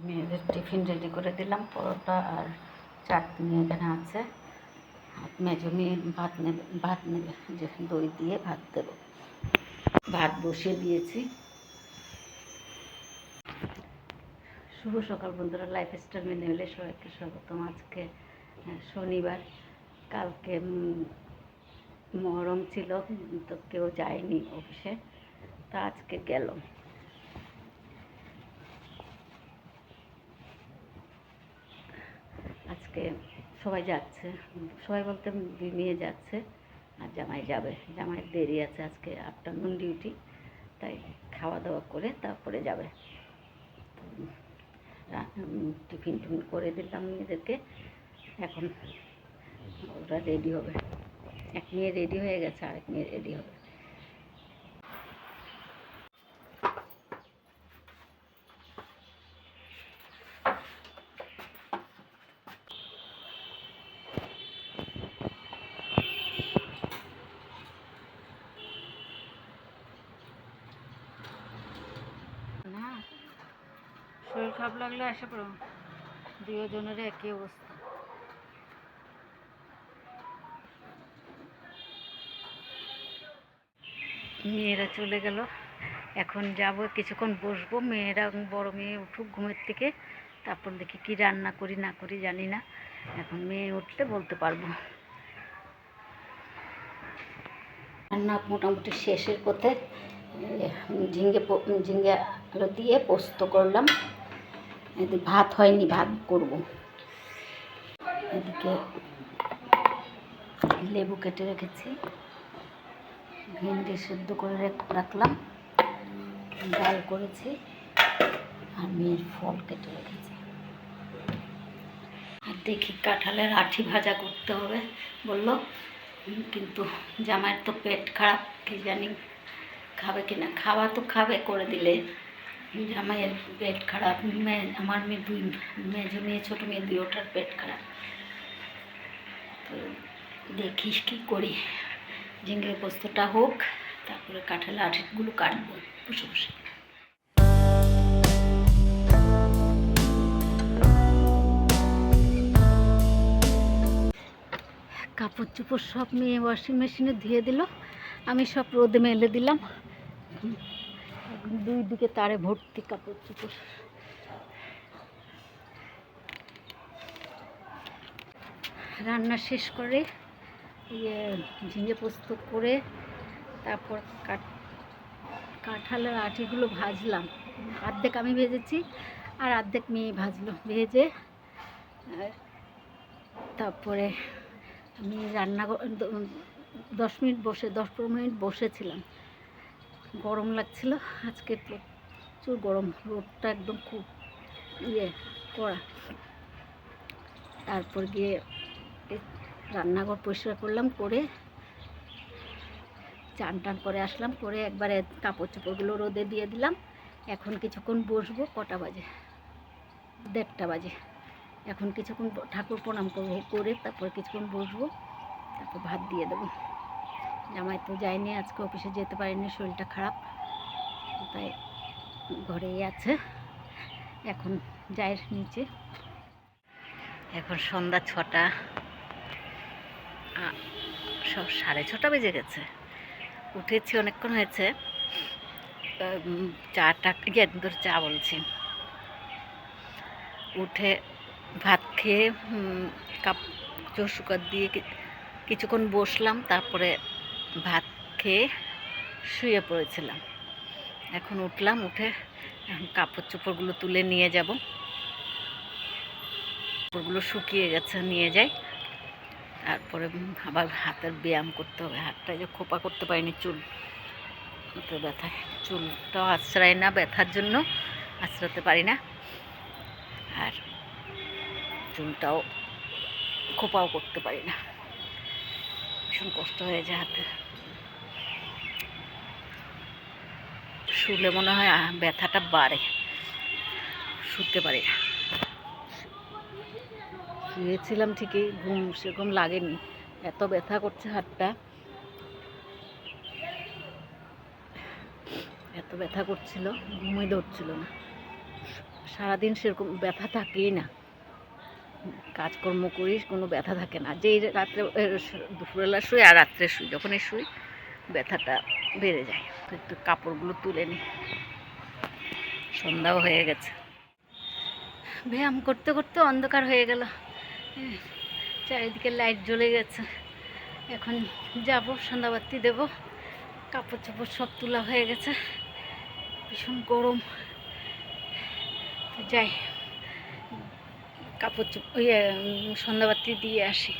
মেয়েদের tiffin ready করে দিলাম, পরোটা আর চাটনি এখানে আছে। মেজো মেয়ে ভাত নেবে যে দই দিয়ে ভাত দেবো। ভাত বসিয়ে দিয়েছি। শুভ সকাল বন্ধুরা, লাইফস্টাইল মেনে হলে সবাইকে স্বাগতম। আজকে শনিবার, কালকে মহরম ছিল, তো কেউ যায়নি অফিসে, তা আজকে গেল। আজকে সবাই যাচ্ছে, সবাই বলতে দুই মেয়ে যাচ্ছে আর জামাই যাবে। জামাইয়ের দেরি আছে, আজকে আফটারনুন ডিউটি, তাই খাওয়া দাওয়া করে তারপরে যাবে। টিফিন করে দিলাম মেয়েদেরকে, এখন ওরা রেডি হবে। এক মেয়ে রেডি হয়ে গেছে, আরেক মেয়ে রেডি হবে। না, শরীর খারাপ লাগলে আসে পড়ো, দুজনের একই অবস্থা। মেয়েরা চলে গেল, এখন যাব, কিছুক্ষণ বসবো। মেয়েরা, বড় মেয়ে উঠুক ঘুমের থেকে, তারপর দেখি কি রান্না করি না করি জানি না। এখন মেয়ে উঠলে বলতে পারবো। রান্না মোটামুটি শেষের পথে। ঝিঙে আলু দিয়ে পোস্ত করলাম। এদিকে ভাত হয়নি, ভাত করব। এদিকে লেবু কেটে রেখেছি, ভেন্ডি সেদ্ধ করে রাখলাম, ডাল করেছি, আর মেয়ের ফল কেটে রেখেছি। আর দেখি কাঁঠালের আঠি ভাজা করতে হবে বললো, কিন্তু জামাইয়ের তো পেট খারাপ, কি জানি খাবে কিনা। খাওয়া তো খাবে করে দিলে, জামাইয়ের পেট খারাপ। আমার মেয়ে দুই, মেজো মেয়ে ছোটো মেয়ে দুই, ওটার পেট খারাপ। তো দেখিস কী করি। ঝিঙে পোস্তটা হোক, তারপরে কাঁঠালের আঠিগুলো কাটবো বসে বসে। কাপড় চোপড় সব মেয়ে ওয়াশিং মেশিনে ধুয়ে দিল, আমি সব রোদে মেলে দিলাম। দুই দিকে তারে ভর্তি কাপড় চোপড়। রান্না শেষ করে ঝিঙে পোস্ত করে তারপর কাঁঠালের আঠিগুলো ভাজলাম। অর্ধেক আমি ভেজেছি আর অর্ধেক মেয়ে ভাজলো। ভেজে তারপরে আমি রান্না 10-15 মিনিট বসেছিলাম। গরম লাগছিল, আজকে প্রচুর গরম, রোদটা একদম খুব কড়া। তারপর গিয়ে রান্নাঘর পরিষ্কার করলাম, করে চান টান করে আসলাম, করে একবারে কাপড় চোপড়গুলো রোদে দিয়ে দিলাম। এখন কিছুক্ষণ বসবো। কটা বাজে? 1:30 বাজে। এখন কিছুক্ষণ ঠাকুর প্রণাম করবো, করে তারপর কিছুক্ষণ বসবো, তারপর ভাত দিয়ে দেবো। জামাই তো যায়নি আজকে, অফিসে যেতে পারেনি, শরীরটা খারাপ, তাই ঘরেই আছে। এখন যাই নিচে। এখন সন্ধ্যা 6টা, সব 6:30 বেজে গেছে। উঠেছি, অনেকক্ষণ হয়েছে। চাটা ধরে চা বলছি। উঠে ভাত খেয়ে কাপ চৌশুকার দিয়ে কিছুক্ষণ বসলাম, তারপরে ভাত খেয়ে শুয়ে পড়েছিলাম। এখন উঠলাম, উঠে কাপড় চোপড়গুলো তুলে নিয়ে যাব। কাপড়গুলো শুকিয়ে গেছে, নিয়ে যাই। তারপরে আবার হাতের ব্যায়াম করতে হবে। হাতটা যে খোপা করতে পারিনি, চুল ব্যথায়, চুলটাও আশ্রয় না, ব্যথার জন্য আশ্রাতে পারি না, আর চুলটাও খোপাও করতে পারি না, ভীষণ কষ্ট হয়ে যায় হাতে। শুলে মনে হয় ব্যথাটা বাড়ে, শুতে পারি না। শুয়েছিলাম ঠিকই, ঘুম সেরকম লাগেনি, এত ব্যথা করছে হাতটা। এত ব্যথা করছিল, ঘুমই ধরছিল না। সারাদিন সেরকম ব্যথা থাকেই না, কাজকর্ম করি কোনো ব্যথা থাকে না। যেই রাত্রে দুপুরবেলা শুই আর রাত্রে শুই, যখনই শুই ব্যথাটা বেড়ে যায়। তো একটু কাপড়গুলো তুলে নিই, সন্ধ্যাও হয়ে গেছে। ব্যায়াম করতে করতে অন্ধকার হয়ে গেল, চারিদিকে লাইট জ্বলে গেছে। এখন যাব, সন্ধ্যাবাতি দেব। কাপড় চাপড় সব তোলা হয়ে গেছে, ভীষণ গরম। যাই, কাপড় সন্ধ্যাবাতি দিয়ে আসি।